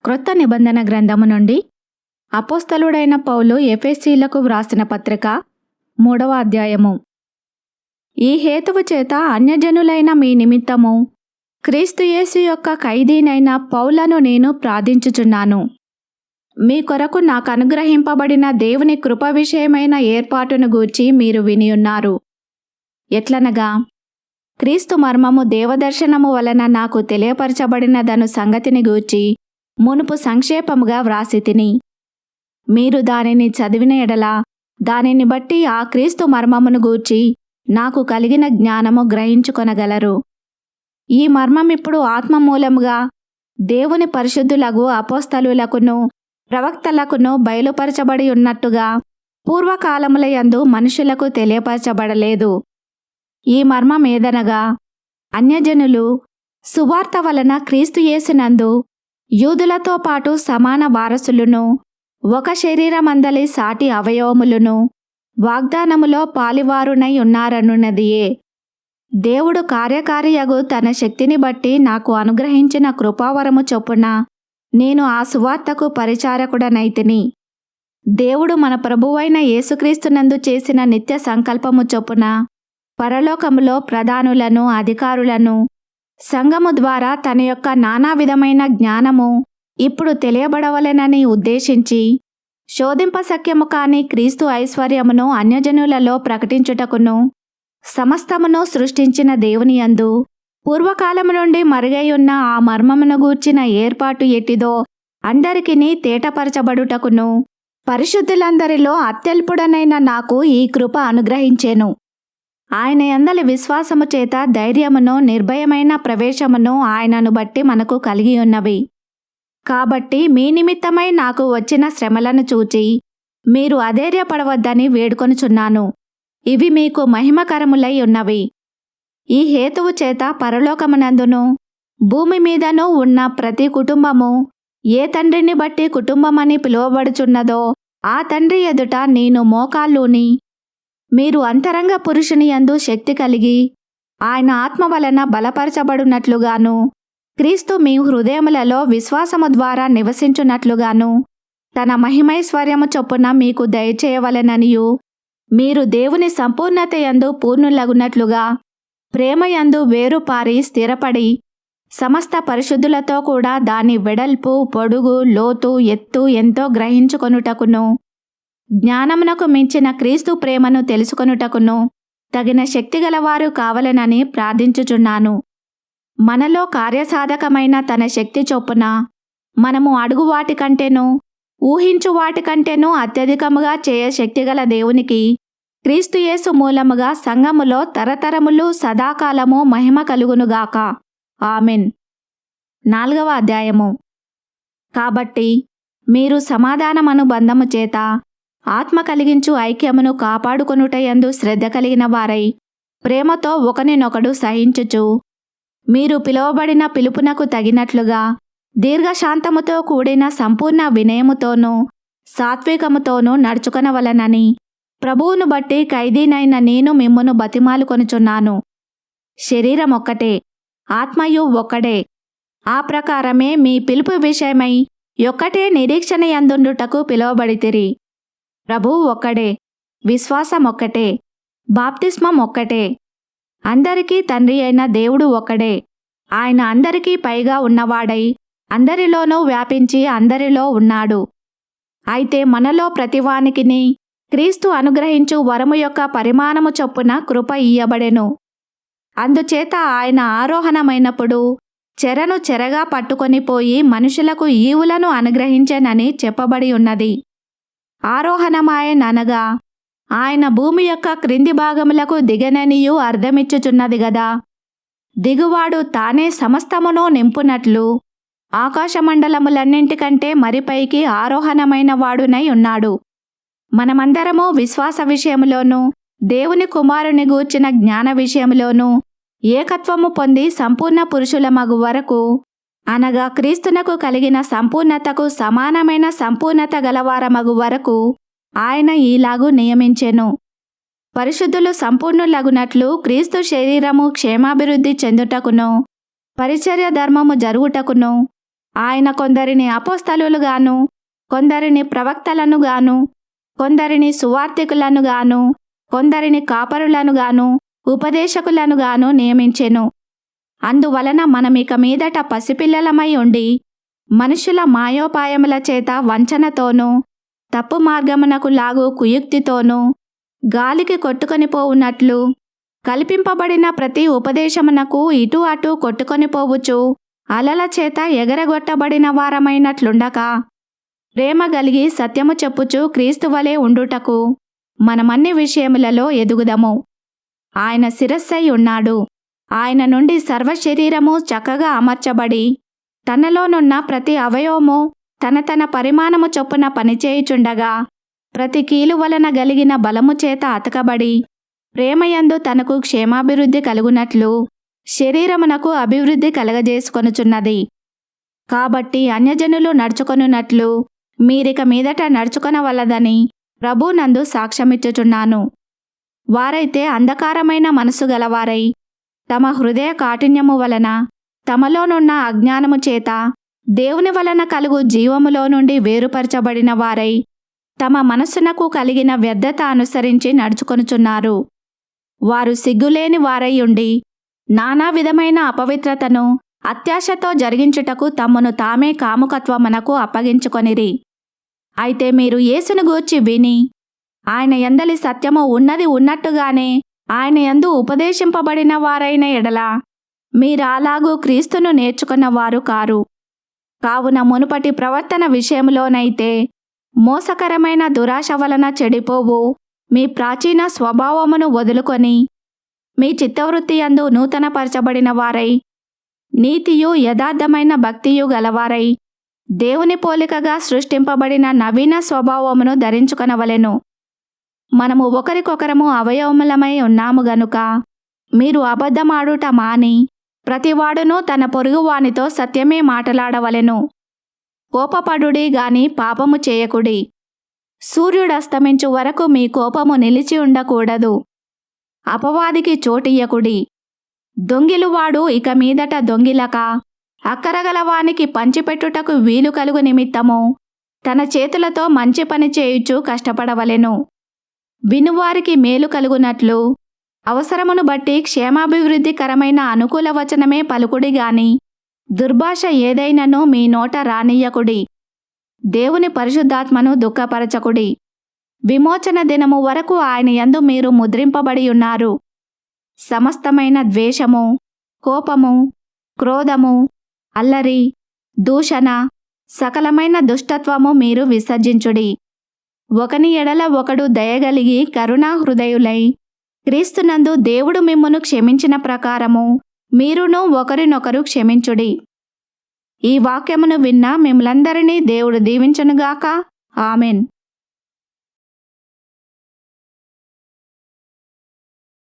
క్రొత్త నిబంధన గ్రంథము నుండి అపోస్తలుడైన పౌలు ఎఫెసీలకు వ్రాసిన పత్రిక 3వ అధ్యాయము. ఈ హేతువు చేత అన్యజనులైన మీ నిమిత్తము క్రీస్తు యేసు యొక్క ఖైదీనైన పౌలను నేను ప్రార్థించుచున్నాను. మీ కొరకు నాకు అనుగ్రహింపబడిన దేవుని కృప విషయమైన ఏర్పాటును గూర్చి మీరు వినియున్నారు. ఎట్లనగా క్రీస్తు మర్మము దేవదర్శనము వలన నాకు తెలియపరచబడినదను సంగతిని గూర్చి మునుపు సంక్షేపముగా వ్రాసితిని. మీరు దానిని చదివిన ఎడల దానిని బట్టి ఆ క్రీస్తు మర్మమును గూర్చి నాకు కలిగిన జ్ఞానము గ్రహించుకొనగలరు. ఈ మర్మమిప్పుడు ఆత్మ మూలముగా దేవుని పరిశుద్ధులగు అపోస్తలులకును ప్రవక్తలకును బయలుపరచబడి ఉన్నట్టుగా పూర్వకాలములయందు మనుషులకు తెలియపరచబడలేదు. ఈ మర్మమేదనగా అన్యజనులు సువార్త వలన క్రీస్తు యేసునందు యూదులతో పాటు సమాన వారసులును, ఒక శరీరమందలి సాటి అవయవములును, వాగ్దానములో పాలివారునై ఉన్నారనున్నదియే. దేవుడు కార్యకారియగు తన శక్తిని బట్టి నాకు అనుగ్రహించిన కృపావరము చొప్పున నేను ఆ సువార్తకు పరిచారకుడనైతిని. దేవుడు మన ప్రభువైన యేసుక్రీస్తునందు చేసిన నిత్య సంకల్పము చొప్పున పరలోకములో ప్రధానులను, అధికారులను, సంఘము ద్వారా తన యొక్క నానా విధమైన జ్ఞానము ఇప్పుడు తెలియబడవలెనని ఉద్దేశించి శోధింపశక్యము కాని క్రీస్తు ఐశ్వర్యమును అన్యజనులలో ప్రకటించుటకును సమస్తమును సృష్టించిన దేవుని యందు పూర్వకాలము నుండి మరుగైయున్న ఆ మర్మమును గూర్చిన ఏర్పాటు ఎట్టిదో అందరికిని తేటపరచబడుటకును పరిశుద్ధులందరిలో అత్యల్పుడనైన నాకు ఈ కృప అనుగ్రహించెను. ఆయన యందలి విశ్వాసము చేత ధైర్యమును, నిర్భయమైన ప్రవేశమును ఆయనను బట్టి మనకు కలిగి ఉన్నవి. కాబట్టి మీ నిమిత్తమై నాకు వచ్చిన శ్రమలను చూచి మీరు అధైర్యపడవద్దని వేడుకొనుచున్నాను. ఇవి మీకు మహిమకరములై ఉన్నవి. ఈ హేతువు చేత పరలోకమునందును భూమి మీదను ఉన్న ప్రతి కుటుంబము ఏ తండ్రిని బట్టి కుటుంబమని పిలువబడుచున్నదో ఆ తండ్రి ఎదుట నేను మోకాళ్ళూని మీరు అంతరంగ పురుషుని యందు శక్తి కలిగి ఆయన ఆత్మ వలన బలపరచబడినట్లుగాను క్రీస్తు మీ హృదయములలో విశ్వాసము ద్వారా నివసించున్నట్లుగాను తన మహిమైశ్వర్యము చొప్పున మీకు దయచేయవలెననియు మీరు దేవుని సంపూర్ణత యందు పూర్ణులగునట్లుగా ప్రేమ యందు వేరుపారి స్థిరపడి సమస్త పరిశుద్ధులతో కూడా దాని వెడల్పు, పొడుగు, లోతు, ఎత్తు ఎంతో గ్రహించుకొనుటకును జ్ఞానమునకు మించిన క్రీస్తు ప్రేమను తెలుసుకొనుటకును తగిన శక్తిగలవారు కావలెనని ప్రార్థించుచున్నాను. మనలో కార్యసాధకమైన తన శక్తి చొప్పున మనము అడుగు వాటికంటేనూ ఊహించు వాటికంటేనూ అత్యధికముగా చేయ శక్తిగల దేవునికి క్రీస్తు యేసు మూలముగా సంఘములో తరతరములు సదాకాలము మహిమ కలుగునుగాక. ఆమెన్. 4వ అధ్యాయము. కాబట్టి మీరు సమాధానమను బంధము చేత ఆత్మ కలిగించు ఐక్యమును కాపాడుకొనుటయందు శ్రద్ధ కలిగిన వారై ప్రేమతో ఒకనినొకడు సహించుచు మీరు పిలువబడిన పిలుపునకు తగినట్లుగా దీర్ఘశాంతముతో కూడిన సంపూర్ణ వినయముతోనూ సాత్వికముతోనూ నడుచుకొనవలనని ప్రభువును బట్టి ఖైదీనైన నేను మిమ్మును బతిమాలుకొనుచున్నాను. శరీరం ఒక్కటే, ఆత్మయు ఒక్కడే. ఆ ప్రకారమే మీ పిలుపు విషయమై ఒక్కటే నిరీక్షణ యందుండుటకు పిలువబడితిరి. ప్రభువు ఒక్కడే, విశ్వాసం ఒక్కటే, బాప్తిస్మం ఒక్కటే. అందరికీ తండ్రి అయిన దేవుడు ఒక్కడే. ఆయన అందరికీ పైగా ఉన్నవాడై అందరిలోనూ వ్యాపించి అందరిలో ఉన్నాడు. అయితే మనలో ప్రతివానికిని క్రీస్తు అనుగ్రహించు వరము యొక్క పరిమాణము చొప్పున కృప ఇయ్యబడెను. అందుచేత ఆయన ఆరోహణమైనప్పుడు చెరను చెరగా పట్టుకొని పోయి మనుషులకు ఈవులను అనుగ్రహించెనని చెప్పబడి ఉన్నది. ఆరోహణమాయననగా ఆయన భూమి యొక్క క్రింది భాగములకు దిగననియు అర్థమిచ్చుచున్నది గదా. దిగువాడు తానే సమస్తమును నింపునట్లు ఆకాశమండలములన్నింటికంటే మరిపైకి ఆరోహణమైన వాడునై ఉన్నాడు. మనమందరము విశ్వాస విషయములోనూ దేవుని కుమారుని గూర్చిన జ్ఞాన విషయములోనూ ఏకత్వము పొంది సంపూర్ణ పురుషులమగు వరకు, అనగా క్రీస్తునకు కలిగిన సంపూర్ణతకు సమానమైన సంపూర్ణత గలవారమగు వరకు ఆయన ఈలాగు నియమించెను. పరిశుద్ధులు సంపూర్ణులగునట్లు క్రీస్తు శరీరము క్షేమాభివృద్ధి చెందుటకును పరిచర్య ధర్మము జరుగుటకును ఆయన కొందరిని అపోస్తలులుగాను, కొందరిని ప్రవక్తలను గాను, కొందరిని సువార్తికులను గాను, కొందరిని కాపరులను గాను, ఉపదేశకులను గాను నియమించెను. అందువలన మనమిక మీదట పసిపిల్లలమై ఉండి మనుషుల మాయోపాయముల చేత వంచనతోనూ తప్పు మార్గమునకు లాగు కుయుక్తితోనూ గాలికి కొట్టుకొని పోవునట్లు కల్పింపబడిన ప్రతి ఉపదేశమునకు ఇటు అటు కొట్టుకొని పోవచ్చు అలల చేత ఎగరగొట్టబడిన వారమైనట్లుండక ప్రేమ గలిగి సత్యము చెప్పుచు క్రీస్తు వలె ఉండుటకు మనమన్ని విషయములలో ఎదుగుదము. ఆయన శిరస్సై ఉన్నాడు. ఆయన నుండి సర్వశరీరము చక్కగా అమర్చబడి తనలోనున్న ప్రతి అవయవము తన పరిమాణము చొప్పున పనిచేయుచుండగా ప్రతి కీలు వలన గలిగిన బలము చేత అతకబడి ప్రేమయందు తనకు క్షేమాభివృద్ధి కలుగునట్లు శరీరమునకు అభివృద్ధి కలగజేసుకొనుచున్నది. కాబట్టి అన్యజనులు నడుచుకొనున్నట్లు మీరిక మీదట నడుచుకొనవలదని ప్రభునందు సాక్ష్యమిచ్చుచున్నాను. వారైతే అంధకారమైన మనసు గలవారై తమ హృదయ కాఠిన్యము వలన తమలోనున్న అజ్ఞానము చేత దేవుని వలన కలుగు జీవములో నుండి వేరుపరచబడిన వారై తమ మనస్సునకు కలిగిన వ్యర్థత అనుసరించి నడుచుకొనుచున్నారు. వారు సిగ్గులేని వారై ఉండి నానా విధమైన అపవిత్రతను అత్యాశతో జరిగించుటకు తమను తామే కాముకత్వమునకు అప్పగించుకొనిరి. అయితే మీరు యేసును గూర్చి విని ఆయన యందలి సత్యము ఉన్నది ఉన్నట్టుగానే ఆయన యందు ఉపదేశింపబడిన వారైన ఎడల మీరాలాగూ క్రీస్తును నేర్చుకున్నవారు కారు. కావున మునుపటి ప్రవర్తన విషయంలోనైతే మోసకరమైన దురాశ వలన చెడిపోవు మీ ప్రాచీన స్వభావమును వదులుకొని మీ చిత్తవృత్తి యందు నూతనపరచబడిన వారై నీతియు యథార్థమైన భక్తియు గలవారై దేవుని పోలికగా సృష్టింపబడిన నవీన స్వభావమును ధరించుకొనవలెను. మనము ఒకరికొకరము అవయవములమై ఉన్నాము గనుక మీరు అబద్ధమాడుట మాని ప్రతివాడును తన పొరుగువానితో సత్యమే మాటలాడవలెను. కోపపడుడి గాని పాపము చేయకుడి. సూర్యుడస్తమించు వరకు మీ కోపము నిలిచి ఉండకూడదు. అపవాదికి చోటియ్యకుడి. దొంగిలువాడు ఇక మీదట దొంగిలక అక్కరగలవానికి పంచిపెట్టుటకు వీలు కలుగు నిమిత్తము తన చేతులతో మంచి పని చేయుచు కష్టపడవలెను. వినువారికి మేలు కలుగునట్లు అవసరమును బట్టి క్షేమాభివృద్ధికరమైన అనుకూల వచనమే పలుకుడి గాని దుర్భాష ఏదైనను మీ నోట రానియ్యకుడి. దేవుని పరిశుద్ధాత్మను దుఃఖపరచకుడి. విమోచన దినము వరకు ఆయన యందు మీరు ముద్రింపబడి ఉన్నారు. సమస్తమైన ద్వేషము, కోపము, క్రోధము, అల్లరి, దూషణ, సకలమైన దుష్టత్వము మీరు విసర్జించుడి. ఒకని ఎడల ఒకడు దయగలిగి కరుణా హృదయులై క్రీస్తునందు దేవుడు మిమ్మును క్షమించిన ప్రకారము మీరును ఒకరినొకరు క్షమించుడి. ఈ వాక్యమును విన్న మిమ్మలందరినీ దేవుడు దీవించునుగాక. ఆమెన్.